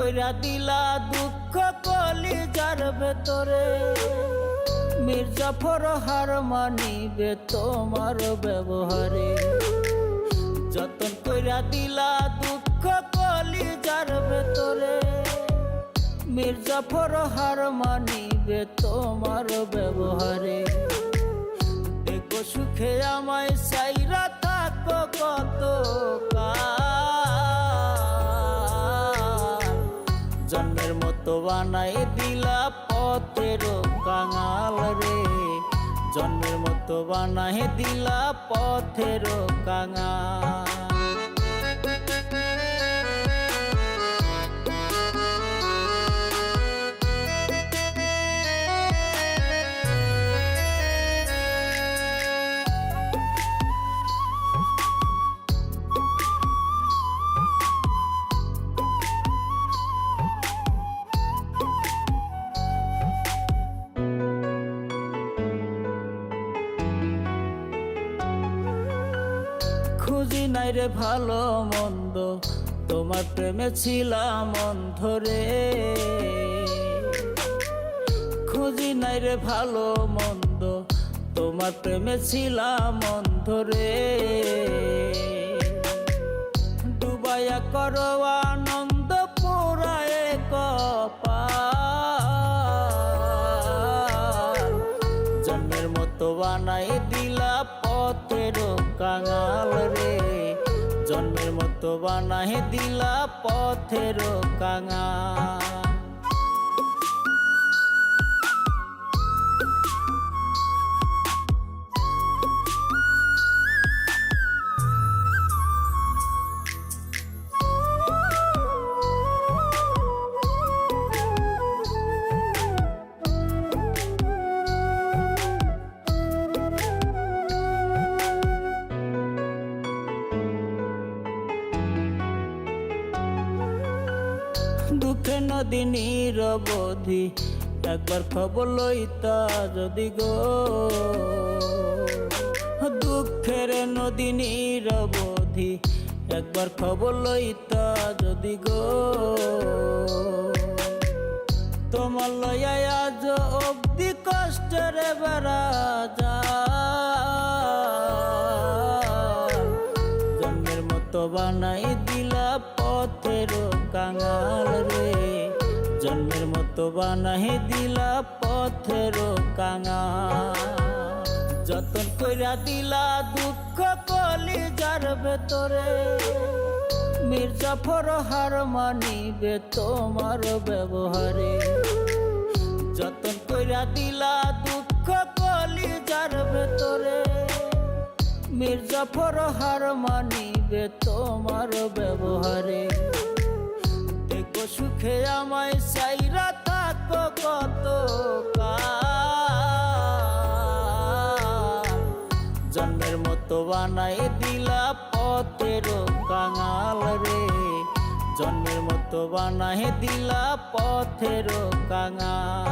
কইরা দিলা দুঃখ কলিজার ভেতরে। মির্জাফর হার মানিবে তোমার ব্যবহারে। যতন কইরা দিলা দুঃখ কলিজার ভেতরে। মির্জাফর হার মানিবে তোমার ব্যবহারে। দেখো সুখে আমায় চাইরা থাকো কত কাল। জন্মের মতো বানাই দিলা পথের কাঙাল রে। জন্মের মতো বানাই দিলা পথের কাঙাল। খুঁজি নাই রে ভালো মন্দ, তোমার প্রেমে ছিলাম অন্ধ রে। খুঁজি নাই রে ভালো মন্দ, তোমার প্রেমে ছিলাম অন্ধ রে। ডুবাইয়া করো আনন্দ পুরায় কপাল। জন্মের মতো বানাই দিলা পথের কাঙাল রে। জন্মের মতো বানাই দিলা পথের কাঙাল। দুঃখে নদী নিরবধি, একবার খবর লইতা যদি গো। দুঃখের নদী নিরবধি, একবার খবর লইতা যদি গো। তোমার লইয়া আজ অব্দি কষ্টের বেড়া যায়। জন্মের মতো বানাই দিলা পথের কাঙাল রে। জন্মের মতো বানাই দিলা পথের কাঙাল। যতন কইরা দিলা দুঃখ কলিজার ভেতরে। মির্জাফর হার মানিবে তোমার ব্যবহারে। যতন কইরা দিলা দুঃখ কলিজার ভেতরে। মির্জাফর হার মানিবে তোমার ব্যবহারে। দেখো সুখে আমায় চাইরা থাকো কত কাল। জন্মের মতো বানাই দিলা পথের কাঙাল রে। জন্মের মতো বানাই দিলা পথের কাঙাল।